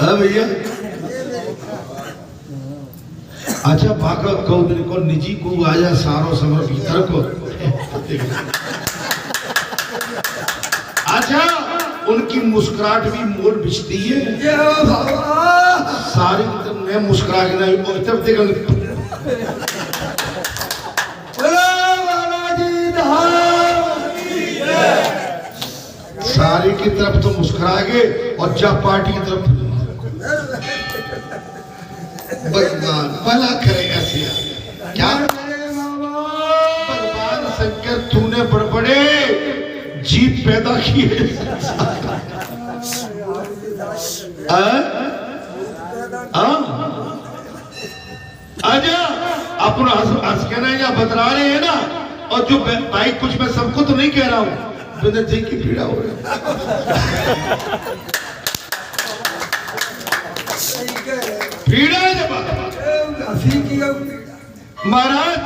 हाँ भैया। अच्छा भागवत को को निजी को आया सारो समर भीतर को। अच्छा उनकी मुस्कुराहट भी मोर बिछती है सारी मैं मुस्कुरा के नहीं और तब देखा सारी की तरफ तो मुस्कुरा गए और जा पार्टी की तरफ भगवान भला करेगा सिया क्या भगवान शंकर तूने बड़बड़े जीत पैदा किए आजा अपन हंस के ना या बतला रहे हैं ना और जो भाई कुछ मैं सबको तो नहीं कह रहा हूं विनय जी की पीड़ा हो रही पीड़ा है महाराज।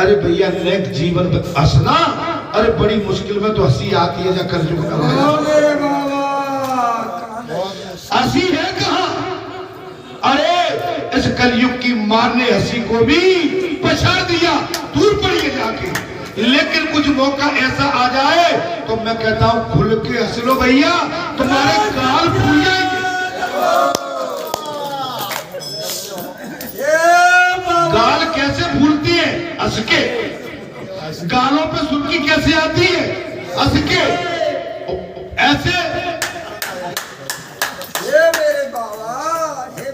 अरे भैया नेक जीवन हंसना अरे बड़ी मुश्किल में तो हंसी आती है जा कर जो हंसी है कहाँ। अरे इस कलयुग की मारने हंसी को भी पछाड़ दिया दूर पड़ी जाके। लेकिन कुछ मौका ऐसा आ जाए तो मैं कहता हूं खुल के हंस लो भैया तुम्हारे गाल फूल जाएंगे। गाल कैसे फूलती है हंस के। गालों पे सुर्खी कैसे आती है हंस के ऐसे।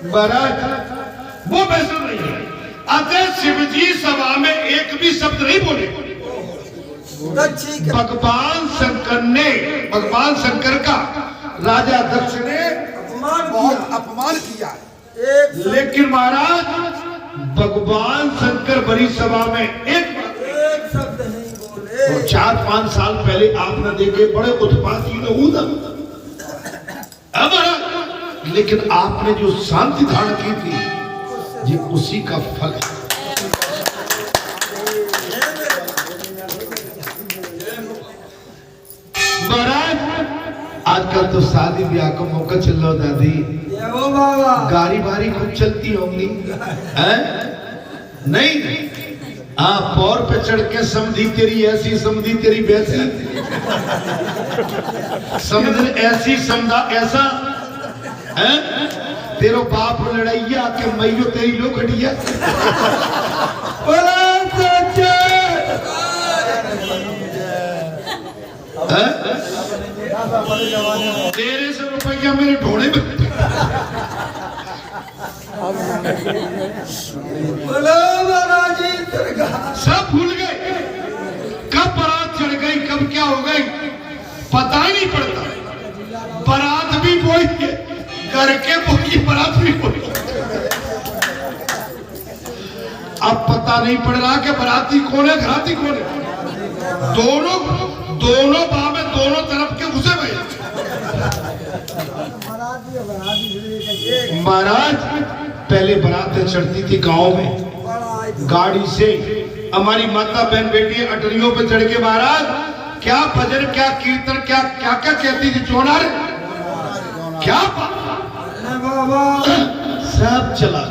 महाराज वो वैसे नहीं है। अतः शिवजी सभा में एक भी शब्द नहीं बोले। भगवान शंकर का राजा दक्ष ने बहुत अपमान किया। लेकिन महाराज भगवान शंकर बड़ी सभा में एक शब्द नहीं बोले। और 4-5 साल पहले आपने देखे बड़े उत्पाती लेकिन आपने जो शांति धारण की थी ये उसी का फल है। महाराज आजकल तो शादी ब्याह का मौका चल रहा दादी गाड़ी बारी खूब चलती होंगी नहीं। हाँ पौर पे चढ़ के समझी तेरी ऐसी समझी तेरी वैसी समझ ऐसी समझा ऐसा है। तेरो बाप लड़ाइया के मैयो तेरी लो खड़िया तेरे से रुपया मेरे ढोड़े में सब भूल गए कब बारात चढ़ गई कब क्या हो गई पता ही नहीं पड़ता। बारात भी वही है घर के वही बारात भी वही। अब पता नहीं पड़ रहा कि बाराती कौन है घराती कौन है। दोनों बाह में दोनों तरफ के घुसे हुए। महाराज पहले बारातें चढ़ती थी गांव में गाड़ी से। हमारी माता बहन बेटी अटरियों पे चढ़ के महाराज क्या भजन क्या कीर्तन क्या क्या क्या कहती थी चोनार क्या सब चला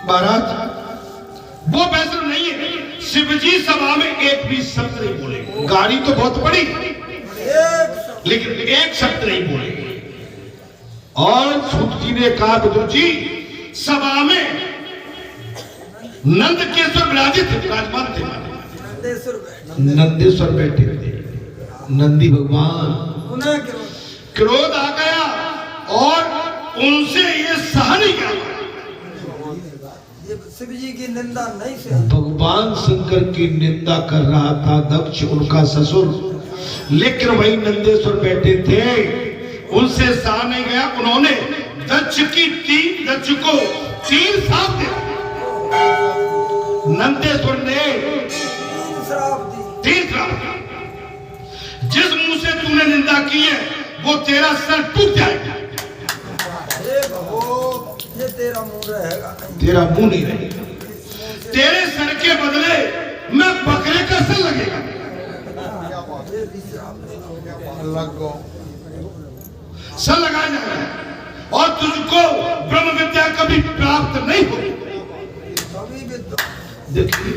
महाराज। वो वैसे नहीं है। शिवजी सभा में एक भी शब्द नहीं बोले। गाड़ी तो बहुत बड़ी लेकिन एक शब्द नहीं बोले। और सूत जी ने कहा बुजुर्ग जी सभा में नंदकेश्वर विराजित विराजमान थे। नंदेश्वर बैठे थे। नंदी भगवान क्रोध आ गया और उनसे ये सहा नहीं गया। शिव जी की निंदा नहीं से भगवान शंकर की निंदा कर रहा था दक्ष उनका ससुर। लेकिन वही नंदेश्वर बैठे थे उनसे सहा नहीं गया। उन्होंने दक्ष को 3 श्राप दिया। नंदेश्वर ने 3 श्राप दिया। जिस मुंह से तूने निंदा की है वो तेरा सर टूट जाएगा। ये तेरा मुंह रहेगा तेरा मुंह नहीं रहेगा। तेरे सर के बदले मैं बकरे का सर लगेगा। लगाया जाएगा और तुझको ब्रह्म विद्या कभी प्राप्त नहीं होगी। देखिए,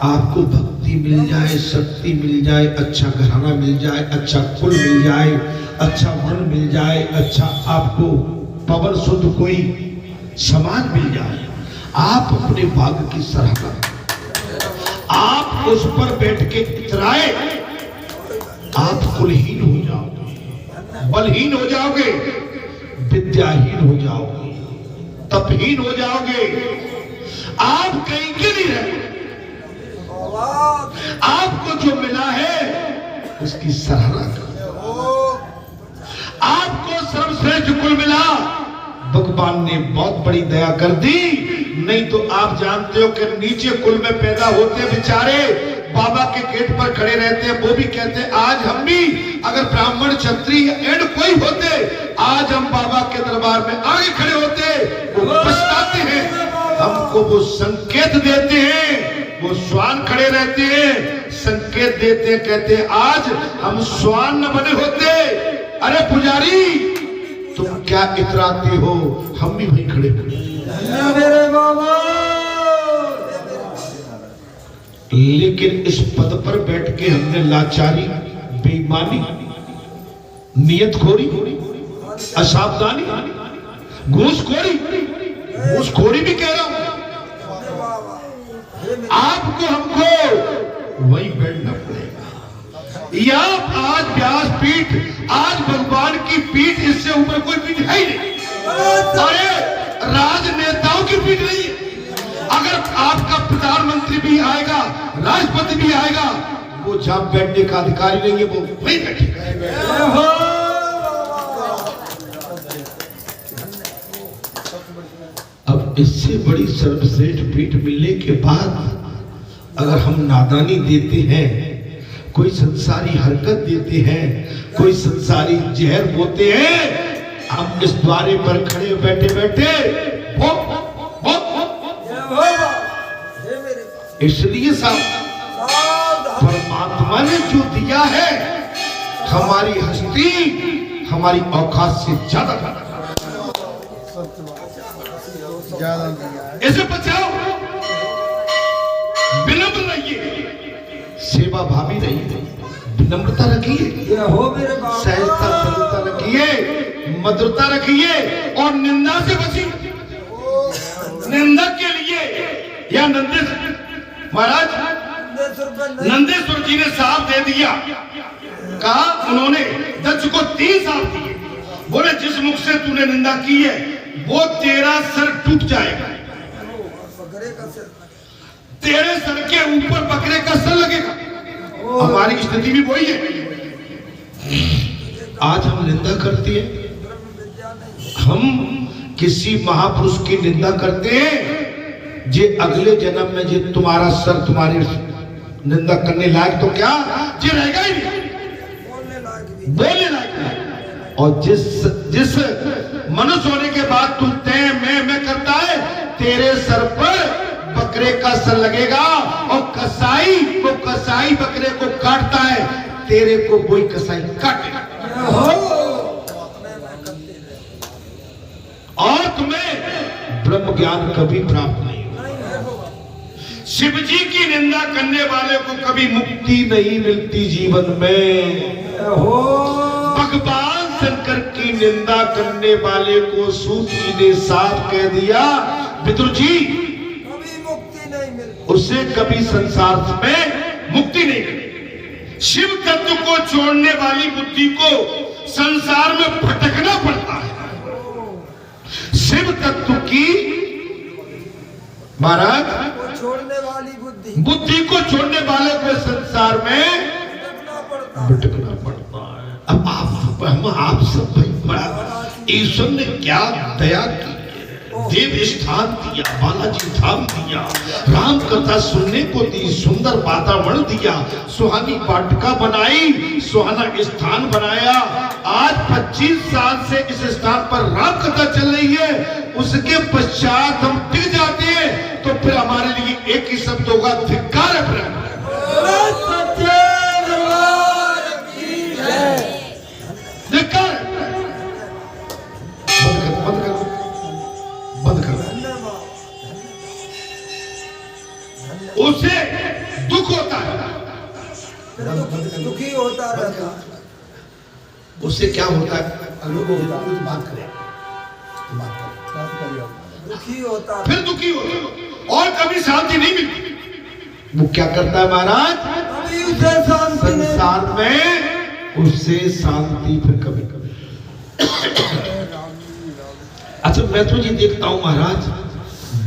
आपको भक्ति मिल जाए, शक्ति मिल जाए, अच्छा घराना मिल जाए, अच्छा कुल मिल जाए, अच्छा मन मिल जाए, अच्छा आपको पवन शुद्ध कोई समाज मिल जाए, आप अपने भाग्य की सराहना, आप उस पर बैठ के इतराए, आप कुलहीन हो जाओगे, बलहीन हो जाओगे, विद्याहीन हो जाओगे, तपहीन हो जाओगे, आप कहीं के नहीं रहे। आपको जो मिला है उसकी सराहना करो। आपको सर्वश्रेष्ठ कुल मिला, भगवान ने बहुत बड़ी दया कर दी। नहीं तो आप जानते हो कि नीचे कुल में पैदा होते बेचारे बाबा के गेट पर खड़े रहते हैं, वो भी कहते हैं आज हम भी अगर ब्राह्मण क्षत्रिय एंड कोई होते, आज हम बाबा के दरबार में आगे खड़े होते। वो पछताते हैं, हमको वो संकेत देते हैं, वो श्वान खड़े रहते हैं, संकेत देते हैं, कहते हैं आज हम श्वान न बने होते। अरे पुजारी तुम क्या इतराते हो, हम भी वहीं खड़े खड़े। लेकिन इस पद पर बैठ के हमने लाचारी, बेईमानी, नियतखोरी, असावधानी, घूसखोरी भी कह रहा हूं, आपको हमको वहीं बैठना पड़ेगा। या आज व्यासपीठ, आज भगवान की पीठ, इससे ऊपर कोई पीठ है ही नहीं। अरे राजनेताओं की पीठ नहीं है। अगर आपका प्रधानमंत्री भी आएगा, राष्ट्रपति भी आएगा, वो जहां बैठने का अधिकारी नहीं है, वो वहीं बैठेगा। अब इससे बड़ी सर्वश्रेष्ठ पीठ मिलने के बाद अगर हम नादानी देते हैं, कोई संसारी हरकत देते हैं, कोई संसारी जहर बोते हैं, हम इस द्वारे पर खड़े बैठे बैठे इसलिए साहब परमात्मा ने जो दिया है, हमारी हस्ती हमारी औकात से ज्यादा इसे बचाओ, विनम्र रहिए, सेवा भावी रहिए, विनम्रता रखिए, सहजता सरलता रखिए, मधुरता रखिए और निंदा से बचिए। निंदा के लिए या महाराज नंदेश्वर जी ने साफ दे दिया, कहा उन्होंने दक्ष को 3 साल दिए, बोले जिस मुख से तूने निंदा की है वो तेरा सर टूट जाएगा, तेरे सर के ऊपर बकरे का सर लगेगा। हमारी स्थिति भी वही है। आज हम निंदा करते हैं, हम किसी महापुरुष की निंदा करते हैं, जे अगले जन्म में जे तुम्हारा सर तुम्हारी निंदा करने लायक तो क्या जे रहेगा ही नहीं, बोलने लायक नहीं। और जिस मनुष्य होने के बाद तू मैं करता है, तेरे सर पर बकरे का सर लगेगा। और कसाई बकरे को काटता है, तेरे को कोई कसाई काटेगा और तुम्हें ब्रह्म ज्ञान कभी प्राप्त नहीं होगा। शिव जी की निंदा करने वाले को कभी मुक्ति नहीं मिलती जीवन में। भगवान शंकर की निंदा करने वाले को सूत जी ने साफ कह दिया, विदुर जी कभी मुक्ति नहीं मिलती, उसे कभी संसार में मुक्ति नहीं मिलेगी। शिव तत्व को छोड़ने वाली बुद्धि को संसार में भटकना पड़ता है। शिव तत्व की महाराज छोड़ने वाली बुद्धि को छोड़ने वाले को संसार में भटकना पड़ता है। अब आप सब भाई बड़ा ईश्वर ने क्या दया की, देव स्थान दिया, बालाजी धाम दिया, राम कथा सुनने को दी, सुंदर वातावरण दिया, सुहानी वाटिका बनाई, सुहाना स्थान बनाया। आज 25 साल से इस स्थान पर राम कथा चल रही है, उसके पश्चात हम टिक जाते हैं तो फिर हमारे लिए एक ही शब्द होगा, धिक्कार है। दुखी होता रहता। उससे क्या होता है? कुछ बात करें, दुखी होता, फिर दुखी होता और कभी शांति नहीं मिलती। वो क्या करता है महाराज? कभी उसे शांति संसार में उससे शांति फिर कभी कभी। अच्छा मैं तो ये देखता हूँ महाराज,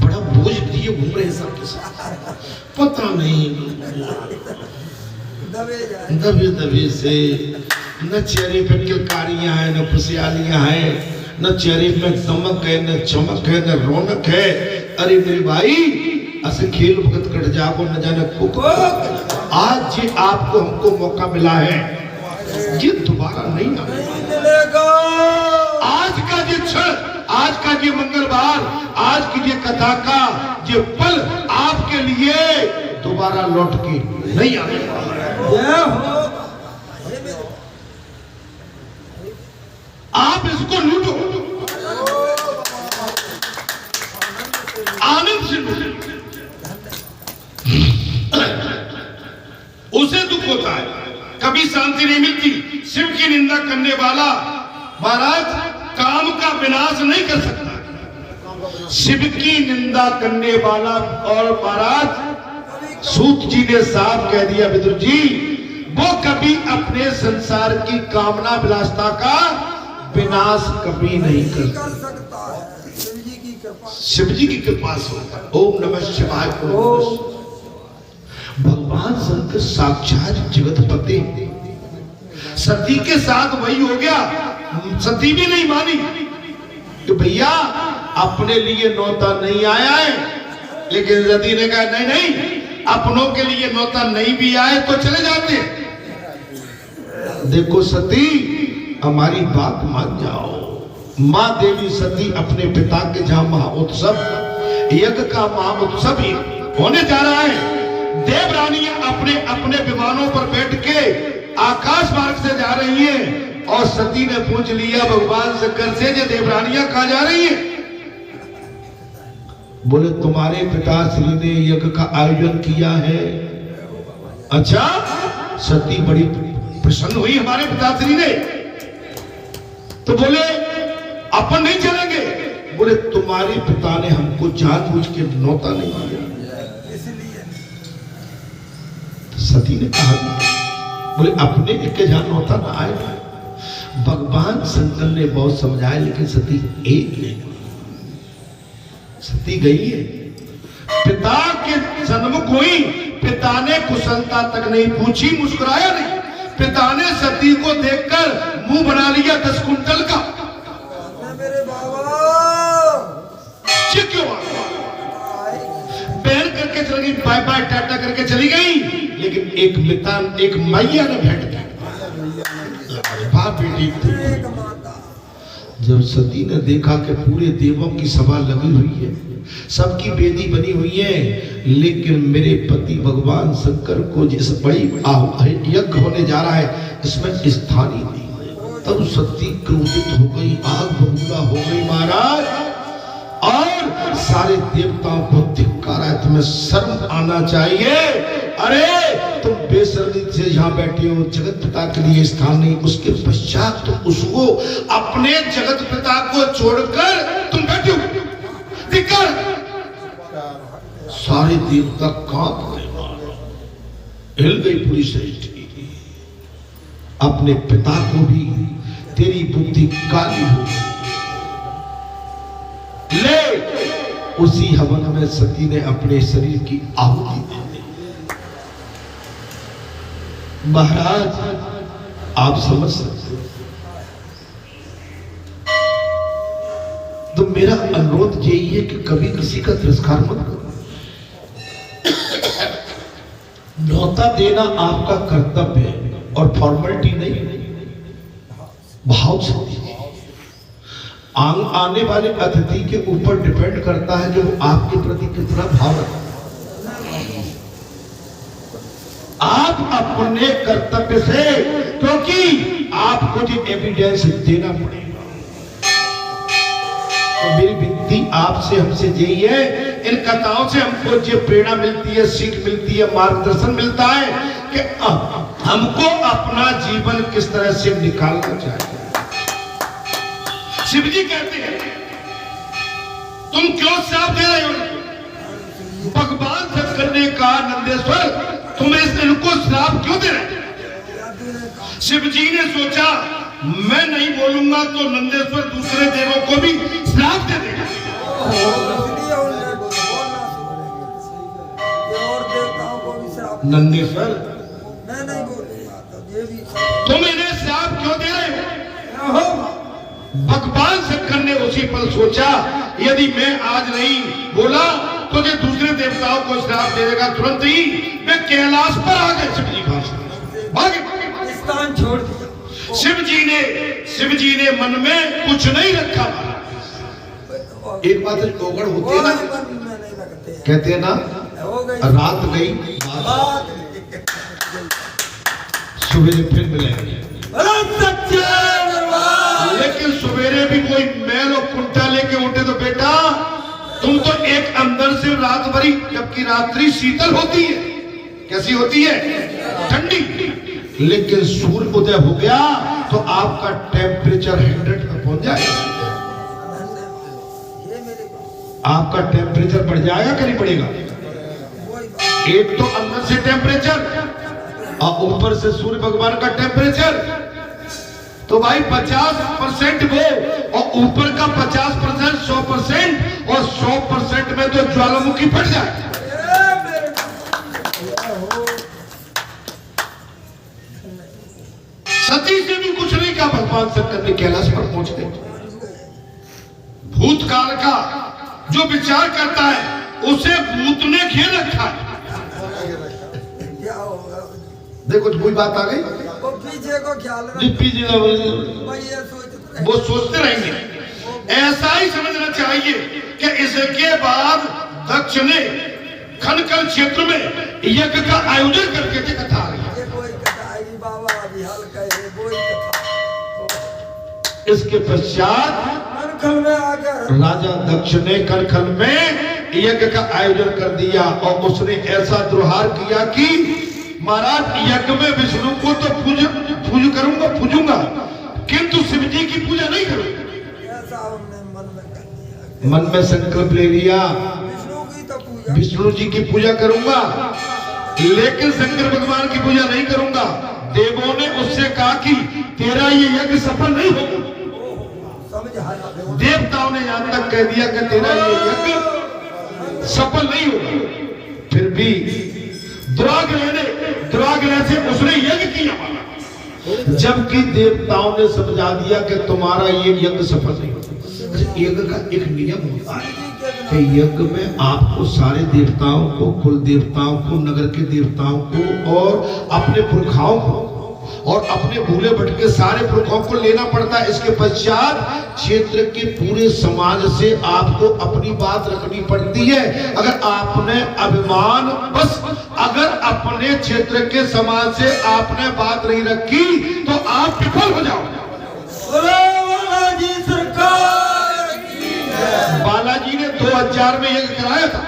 बड़ा बोझ लिए घूम रहे हैं सबके साथ, पता नहीं दबे दबे से, न चेहरे पे किलकारियां हैं, न खुशहालियां हैं, न चेहरे पे दमक है, न चमक है, न रौनक है। अरे मेरे भाई ऐसे खेल भगत कट जाओ न जाने को। आज ये आपको हमको मौका मिला है, ये दोबारा नहीं आएगा। आज का ये क्षण, आज का ये मंगलवार, आज की ये कथा का ये पल आपके लिए दोबारा लौट के नहीं आएगा। आप इसको लूटो, आनंद से लूटो। उसे दुख होता है, कभी शांति नहीं मिलती। शिव की निंदा करने वाला महाराज काम का विनाश नहीं कर सकता। शिव की निंदा करने वाला, और महाराज सूत जी ने साफ कह दिया विदुर जी, वो कभी अपने संसार की कामना विलासता का विनाश कभी नहीं कर सकता। शिव जी की कृपा से होता है। ओम नमः शिवाय। भगवान शंकर साक्षात जगतपति, सती के साथ वही हो गया। सती भी नहीं मानी कि भैया अपने लिए नौता नहीं आया है, लेकिन सती ने कहा नहीं नहीं, अपनों के लिए नौता नहीं भी आए तो चले जाते। देखो सती हमारी बात मान जाओ। माँ देवी सती अपने पिता के जहां महोत्सव, यज्ञ का महोत्सव होने जा रहा है, देवरानियां अपने अपने विमानों पर बैठ के आकाश मार्ग से जा रही हैं, और सती ने पूछ लिया भगवान शंकर से, ये देवरानियां कहां जा रही हैं? बोले तुम्हारे पिताश्री ने यज्ञ का आयोजन किया है। अच्छा, सती बड़ी प्रसन्न हुई, हमारे पिताश्री ने, तो बोले अपन नहीं चलेंगे। बोले तुम्हारे पिता ने हमको जानबूझ के न्योता नहीं दिया। सती ने कहा, बोले अपने के जहां न्योता ना आए। भगवान शंकर ने बहुत समझाया, लेकिन सती एक नहीं, सती गई है। पिता के सन्मुख हुई, पिता ने कुशलता तक नहीं पूछी, मुस्कुराया नहीं। पिता ने सती को देखकर मुंह बना लिया 10 कुंटल का। मेरे बाबा क्यों पैर करके चली गई, बाय बाय टाटा करके चली गई, लेकिन एक मितान, एक मैया ने भेंट की। बेटी जब सती ने देखा कि पूरे देवों की सभा लगी हुई है, सबकी वेदी बनी हुई है, लेकिन मेरे पति भगवान शंकर को जिस बड़ी यज्ञ होने जा रहा है, इसमें स्थान ही नहीं, तब सती क्रोधित हो गई, आग बबूला हो गई महाराज, और सारे देवताओं को धिक्कारा है, तुम्हें शर्म आना चाहिए। अरे तुम बेशर्मी से यहाँ बैठे हो, जगत पिता के लिए स्थान नहीं। उसके पश्चात तुम उसको, अपने जगत पिता को छोड़कर तुम बैठे हो, धिक्कार। सारे देवता कांप गए, हिल गई पूरी सृष्टि। अपने पिता को भी तेरी बुद्धि काली हो ले। उसी हवन में सती ने अपने शरीर की आहुति दे दी। महाराज आप समझ सकते, तो मेरा अनुरोध यही है कि कभी किसी का तिरस्कार मत करो। न्योता देना आपका कर्तव्य है और फॉर्मेलिटी नहीं, भाव से। आने वाले अतिथि के ऊपर डिपेंड करता है कि वो आपके प्रति कितना भाव रखता है। आप अपने कर्तव्य से, क्योंकि आपको जो एविडेंस देना पड़ेगा, तो मेरी विनती आपसे हमसे यही है, इन कथाओं से हमको जो प्रेरणा मिलती है, सीख मिलती है, मार्गदर्शन मिलता है कि हमको अपना जीवन किस तरह से निकालना चाहिए। शिव जी कहते हैं तुम क्यों श्राप दे रहे हो? भगवान शंकर ने कहा नंदेश्वर तुम इनको श्राप क्यों दे रहे हो? शिव जी ने सोचा मैं नहीं बोलूंगा तो नंदेश्वर दूसरे देवों को भी श्राप दे देगा। नंदेश्वर मैं नहीं बोलूंगा तो ये भी तुम इन्हें श्राप क्यों दे रहे हो? भगवान शंकर ने उसी पल सोचा यदि मैं आज नहीं बोला तो ये दूसरे देवताओं को श्राप दे देगा। तुरंत ही वे कैलाश पर आ गए। शिव जी भागे स्थान छोड़ दिया। शिव जी ने मन में कुछ नहीं रखा। एक बात ओगड़ होती है ना, नहीं लगते कहते हैं ना हो गई रात गई बात सवेरे फिर मिलेंगे। सच्चे दरबार। लेकिन सवेरे भी कोई मैल और कुंटा लेके उठे तो बेटा तुम तो एक अंदर से रात भरी, जबकि रात्रि शीतल होती है। कैसी होती है? ठंडी। लेकिन सूर्य उदय हो गया तो आपका टेम्परेचर 100 पर पहुंच जाएगा। आपका टेम्परेचर बढ़ जाएगा कि नहीं बढ़ेगा? एक तो अंदर से टेम्परेचर और ऊपर से सूर्य भगवान का टेम्परेचर। तो भाई 50% वो और ऊपर का 50% 100% और 100% में तो ज्वालामुखी फट जाए। सती से भी कुछ नहीं कहा, भगवान शंकर ने कैलाश पर पहुंच गए। भूतकाल का जो विचार करता है उसे भूत ने खेल रखा है। देखो कोई बात आ गई, वो पीछे को ख्याल वो सोचते रहेंगे। ऐसा ही समझना चाहिए कि इसके बाद दक्ष ने खनकल क्षेत्र में यज्ञ का आयोजन करके थे। कथा इसके पश्चात कनखल में आकर राजा दक्ष ने कनखल में यज्ञ का आयोजन कर दिया और उसने ऐसा द्रोहार किया कि महाराज यज्ञ में विष्णु को तो पूजूंगा किंतु शिव जी की पूजा नहीं करूंगा। ऐसा हमने मन में संकल्प ले लिया विष्णु की तो पूजा, विष्णु जी की पूजा करूंगा लेकिन शंकर भगवान की पूजा नहीं करूंगा। देवों ने उससे कहा कि तेरा ये यज्ञ सफल नहीं होगा। देवताओं ने यहां तक कह दिया कि तेरा ये यज्ञ सफल नहीं होगा। फिर भी दुराग्रह से उसने यज्ञ किया, जबकि देवताओं ने समझा दिया कि तुम्हारा ये यज्ञ सफल नहीं होगा। यज्ञ का एक नियम होता है कि यज्ञ में आपको सारे देवताओं को, कुल देवताओं को, नगर के देवताओं को और अपने पुरखाओं को और अपने भूले भटके सारे पुरखों को लेना पड़ता है। इसके पश्चात क्षेत्र के पूरे समाज से आपको अपनी बात रखनी पड़ती है। अगर आपने अभिमान बस अगर अपने क्षेत्र के समाज से आपने बात नहीं रखी तो आप विफल हो जाओगे। बालाजी सरकार बालाजी ने 2000 में यज्ञ कराया था।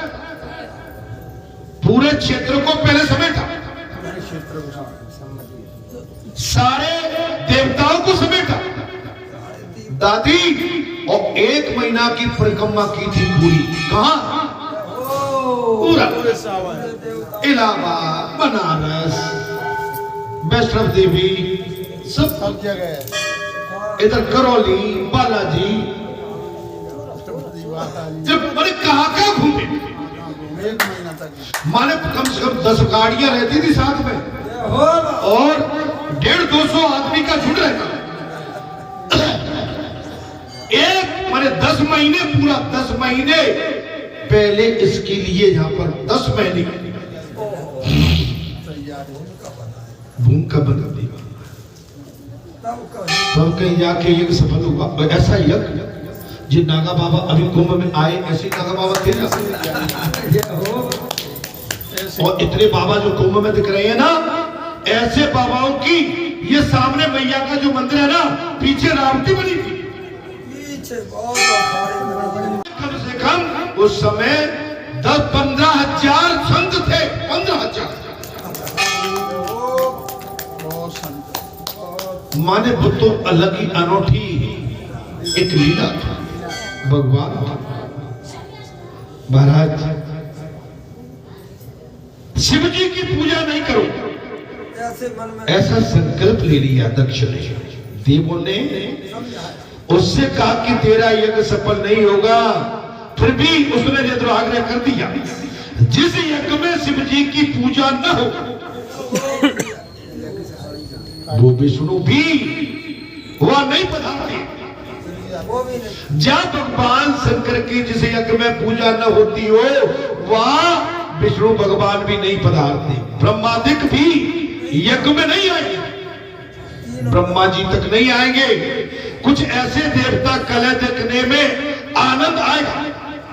पूरे क्षेत्र को पहले समेटा, सारे देवताओं को समेटा, दादी और 1 महीना की परिक्रमा की थी पूरी। कहां? पूरा इलाहाबाद, बनारस, वैष्णव देवी सब जगह, इधर करौली, बालाजी, जब मैंने कहा घूमे। 1 महीना तक माने कम से कम 10 गाड़ियां रहती थी साथ में और 150-200 आदमी का झुंड रहता। एक माने 10 महीने, पूरा 10 महीने पहले इसके लिए यहाँ पर 10 महीने भूमिका बना दी। तब कहीं जाके यज्ञ सफल हुआ। ऐसा यज्ञ जो नागा बाबा अभी कुंभ में आए, ऐसे नागा बाबा थे ना, और इतने बाबा जो कुंभ में दिख रहे हैं ना, ऐसे बाबाओं की ये सामने मैया का जो मंदिर है ना, पीछे रावटी बनी थी। पीछे बहुत कम से कम उस समय 10-15 हजार संत थे। 15,000 माने वो तो अलग ही अनोठी एक लीला था। भगवान महाराज शिव जी की पूजा नहीं करो, ऐसे मन में ऐसा संकल्प ले लिया दक्ष ने। देवों ने उससे कहा कि तेरा यज्ञ सफल नहीं होगा, फिर भी उसने आग्रह कर दिया जिस यज्ञ में शिव जी की पूजा न हो वो विष्णु भी वह नहीं पधारते। वो भी नहीं। जब भगवान शंकर की जिस यज्ञ में पूजा न होती हो वहां विष्णु भगवान भी नहीं पधारते। ब्रह्मादिक भी यज्ञ में नहीं आएंगे, ब्रह्मा जी तक नहीं आएंगे। कुछ ऐसे देवता कलह देखने में आनंद आएगा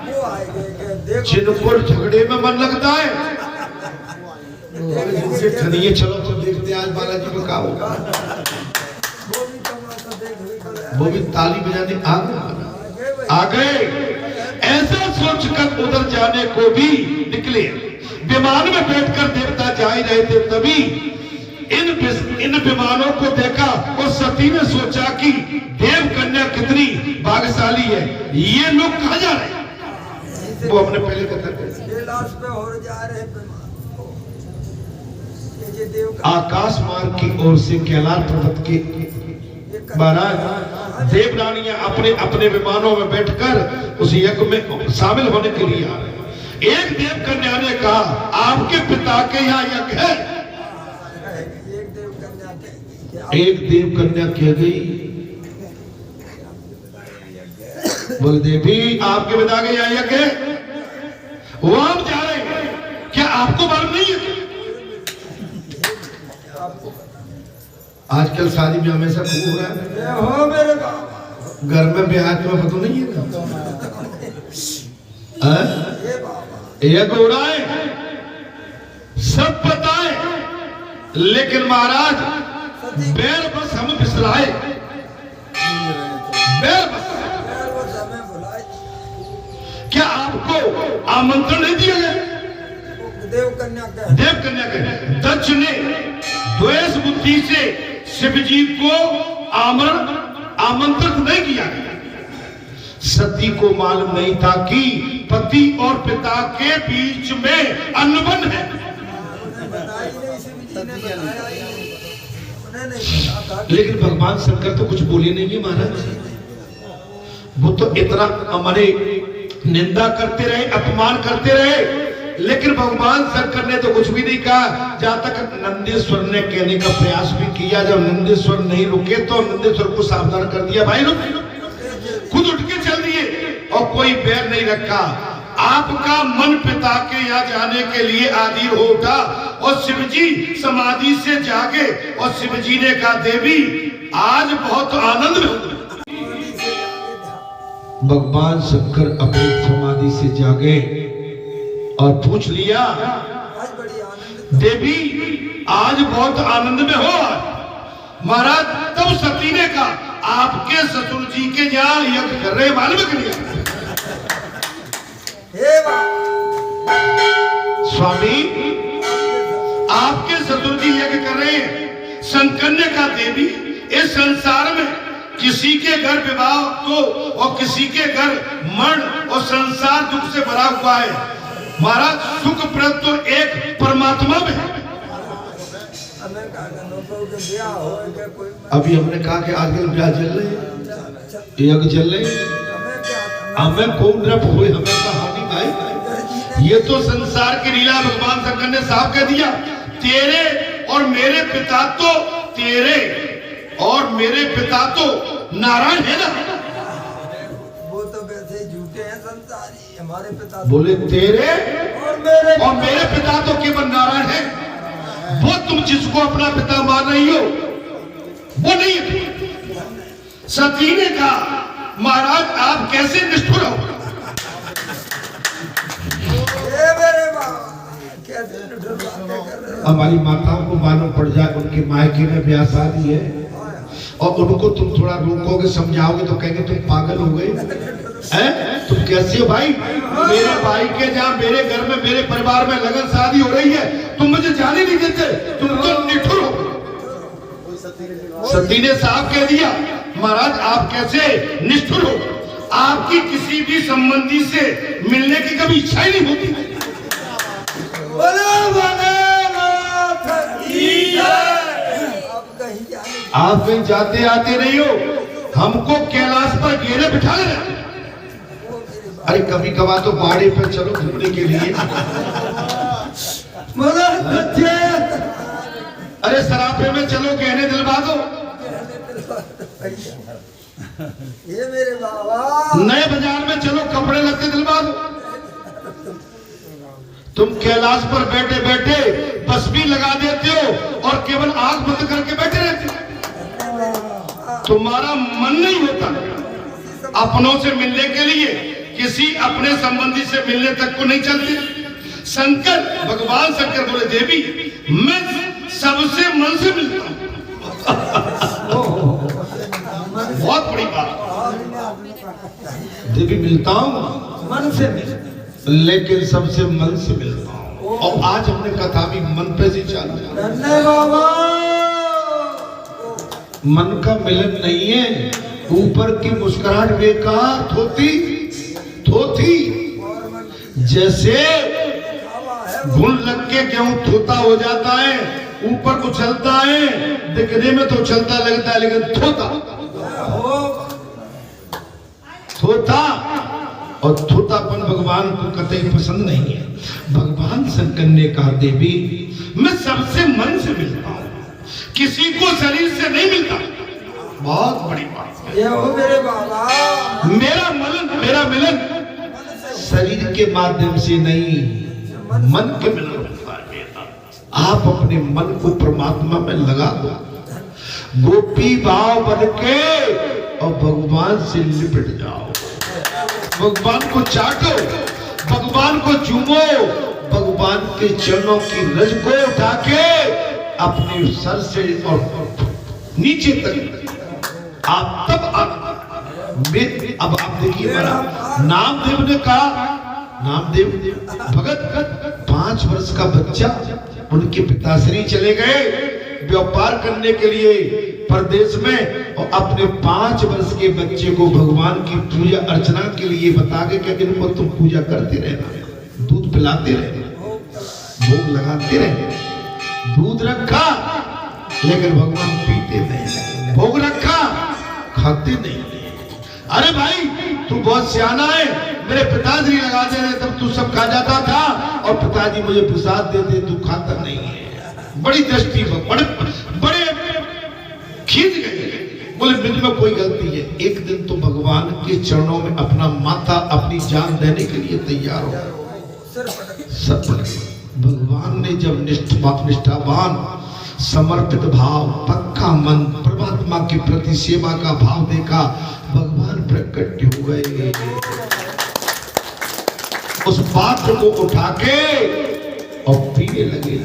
वो आएंगे कि देखो जिनको झगड़े में मन लगता है। इनसे ठनिए चलो तो देखते हैं आज बालाजी में क्या होगा। वो भी तमाशा देखने को वो भी ताली बजाने आ गए। ऐसा सोचकर उधर जाने को भी निकले। विमान में बैठकर देवता जा ही रहे थे, तभी इन विमानों को देखा और सती ने सोचा कि देव कन्या कितनी भाग्यशाली है, ये लोग कहाँ जा रहे हैं। वो हमने पहले कथा ये लाश पे और जा रहे विमान। ये देव का आकाश मार्ग की ओर से कैलाश पर्वत के महाराज देवरानियां अपने अपने विमानों में बैठकर उस यज्ञ में शामिल होने के लिए आ रहे हैं। एक देव कन्या ने कहा आपके पिता के यहाँ यज्ञ है। एक देव कन्या कह गई बोल देवी आपके पिता के यहाँ यज्ञ है, वो हम जा रहे हैं, क्या आपको मालूम नहीं है। आजकल शादी में हमेशा खूब हो रहा है। ये हो मेरे बाबा, घर में ब्याह में पता नहीं है हाँ? ये बाबा यज्ञ हो रहा है सब पता है, लेकिन महाराज बैर बस हम बिसराए। बैर बस यार वो समय बुलाए। क्या आपको आमंत्रण नहीं दिया गया। देव कन्या का देव कन्या के दक्ष ने द्वेष बुद्धि से शिव जी को आमंत्रित नहीं किया। सती को मालूम नहीं था कि पति और पिता के बीच में अनबन है। बताई नहीं, शिव जी ने बताया ही नहीं। उन्हें नहीं पता था। लेकिन भगवान शंकर तो कुछ बोले नहीं है महाराज। वो तो इतना हमारे निंदा करते रहे, अपमान करते रहे, लेकिन भगवान शंकर ने तो कुछ भी नहीं कहा। जहां तक नंदीश्वर ने कहने का प्रयास भी किया, जब नंदीश्वर नहीं रुके तो नंदीश्वर को सावधान कर दिया, भाई रुक, खुद उठ के चल दिए और कोई बैर नहीं रखा। आपका मन पिता के यहाँ जाने के लिए आदि हो उठा और शिवजी समाधि से जागे और शिवजी ने कहा देवी आज बहुत आनंद में हूं। भगवान शंकर अपनी समाधि से जागे और पूछ लिया आज बड़ी आनंद देवी आज बहुत आनंद में हो। महाराज तब सती ने कहा आपके ससुर जी के यहाँ यज्ञ कर रहे मालूम कर लिया। हे बाबा स्वामी आपके ससुर जी यज्ञ कर रहे हैं। शंकर ने कहा देवी इस संसार में किसी के घर विवाह तो और किसी के घर मरण और संसार दुख से भरा हुआ है। महाराज सुख प्रद तो एक परमात्मा में है। हमें कहा कि ब्याह हो के कोई अभी हमने कहा कि आजकल ब्याह चल रहे हैं, यज्ञ चल रहे हैं, हमें क्या हमें कौन रब हुए हमें कहानी भाई। ये तो संसार की लीला भगवान शंकर ने साफ कह दिया। तेरे और मेरे पिता तो नारायण है ना। वो तो वैसे ही झूठे हैं संसारी। हमारे पिता बोले तेरे और मेरे पिता तो केवल नारायण है। वो तुम जिसको अपना पिता मान रही हो वो नहीं है। सती ने कहा महाराज आप कैसे निष्ठुर हो। हे मेरे बाबा कैसे निठुर बातें कर रहे हो। हमारी माताओं को मालूम पड़ जाए उनके मायके में ब्याह शादी है और उनको तुम थोड़ा रोकोगे समझाओगे तो कहेंगे तुम पागल हो गए हैं। तुम कैसे हो भाई। मेरे भाई के जहाँ मेरे घर में मेरे परिवार में लगन शादी हो रही है तुम मुझे जाने नहीं देते। तुम तो निठुर हो। सती ने साफ कह दिया, महाराज आप कैसे निष्ठुर हो, आपकी किसी भी संबंधी से मिलने की कभी इच्छा ही नहीं होती। आप कहीं जाते आते नहीं हो, हमको कैलाश पर घेरे बिठा लेना। अरे कभी कभार तो पहाड़ी पर चलो घूमने के लिए। अरे सराफे में चलो गहने दिलवा दो। ये मेरे बाबा नए बाजार में चलो कपड़े लगते दिलवा दो। तुम कैलाश पर बैठे बैठे बस भी लगा देते हो और केवल आंख बंद करके बैठे रहते हो। तुम्हारा मन नहीं होता अपनों से मिलने के लिए, किसी अपने संबंधी से मिलने तक को नहीं चलते। शंकर, भगवान शंकर बोले देवी मैं सबसे मन से मिलता हूँ। बहुत बड़ी बात देवी, मिलता हूँ मन से लेकिन सबसे मन से मिलता हूँ। और आज हमने कथा भी मन पे से चालू है। बाबा मन का मिलन नहीं है, ऊपर की मुस्कुराहट बेकार थोती जैसे घुन लग के गेहूं थोता हो जाता है, ऊपर उछलता है, दिखने में तो उछलता लगता है लेकिन थोता और थोतापन भगवान को कतई पसंद नहीं है। भगवान शंकर ने कहा देवी मैं सबसे मन से मिलता हूँ, किसी को शरीर से नहीं मिलता। बहुत बड़ी बात है। ये हो मेरे बाबा, मेरा मिलन शरीर के माध्यम से नहीं, मन के मिलन होता है। आप अपने मन को परमात्मा में लगा दो, गोपी भाव बन के और भगवान से लिपट जाओ। भगवान को चाटो, भगवान को चूमो, भगवान के चरणों की रज को उठा के अपने सर से और नीचे तक आप तब अब आप देखिए मेरा नामदेव ने कहा, नामदेव भगत 5 वर्ष का बच्चा, उनके पिताश्री चले गए व्यापार करने के लिए परदेश में, और अपने 5 वर्ष के बच्चे को भगवान की पूजा अर्चना के लिए बता के कि इनको तुम पूजा करते रहना, दूध पिलाते रहना, भोग लगाते रहना। दूध रखा लेकिन भगवान पीते नहीं, भोग रखा खाते नहीं। अरे भाई तू बहुत सियाना है, मेरे पिताजी लगाते रहे तब तू सब खा जाता था, और पिताजी मुझे प्रसाद देते तू खाता नहीं है। बड़ी दृष्टि बड़े खींच गए, बोले मुझ में कोई गलती है। एक दिन तो भगवान के चरणों में अपना माथा अपनी जान देने के लिए तैयार हो सब। भगवान ने जब निष्ठावान समर्पित भाव, पक्का मन, परमात्मा के प्रति सेवा का भाव देखा, भगवान प्रकट हो गए। उस पात्र को उठा के और पीने लगे,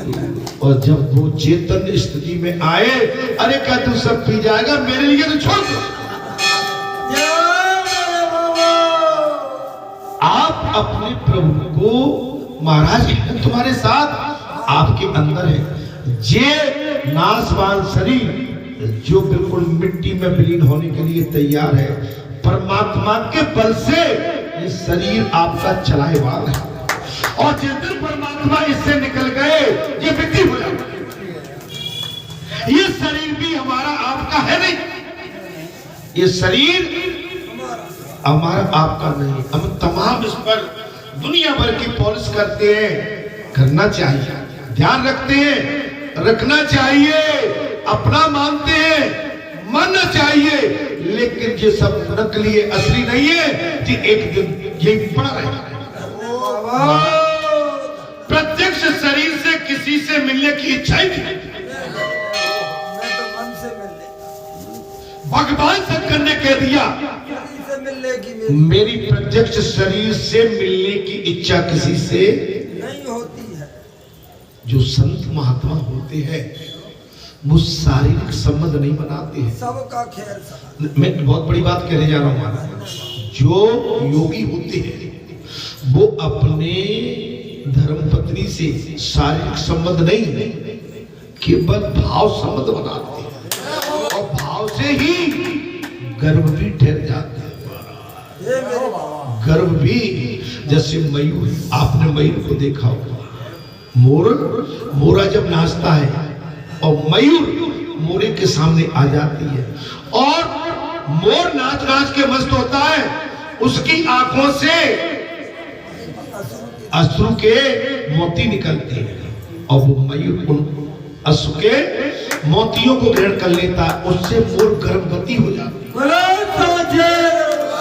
और जब वो चेतन स्थिति में आए, अरे क्या तू सब पी जाएगा, मेरे लिए तो छोड़ दो। आप अपने प्रभु को, महाराज तुम्हारे साथ आपके अंदर है, जे नाशवान शरीर जो बिल्कुल मिट्टी में विलीन होने के लिए तैयार है, परमात्मा के बल से ये शरीर आपका चलाएवान है, और जिस दिन परमात्मा इससे निकल गए ये विधि हो जाता है। ये शरीर भी हमारा आपका है नहीं, ये शरीर हमारा आपका नहीं। हम तमाम इस पर दुनिया भर की पॉलिश करते हैं, करना चाहिए, ध्यान रखते हैं, रखना चाहिए, अपना मानते हैं, मानना चाहिए, लेकिन ये सब नकली है, असली नहीं है। जी एक दिन यही पड़ा रहेगा। प्रत्यक्ष शरीर से किसी से मिलने की इच्छा ही नहीं। भगवान शंकर ने कह दिया मेरी प्रत्यक्ष शरीर से मिलने की इच्छा किसी से नहीं होती है। जो संत महात्मा होते हैं वो शारीरिक संबंध नहीं बनाते हैं, सबका खेल। मैं बहुत बड़ी बात कहने जा रहा हूँ महाराज। जो योगी होते हैं वो अपने धर्मपत्नी से शारीरिक संबंध नहीं, केवल भाव संबंध बनाते हैं, और से ही गर्भ भी ठहर जाता है। ये मेरे बाबा गर्भ भी, जैसे मयूर, आपने मयूर को देखा होगा, मोरा जब नाचता है और मयूर मोरे के सामने आ जाती है और मोर नाच नाच के मस्त होता है, उसकी आंखों से अश्रु के मोती निकलते हैं और वो मयूर उन अश्रु के मोतियों को ग्रहण कर लेता है, उससे मोर गर्भवती हो जाती है।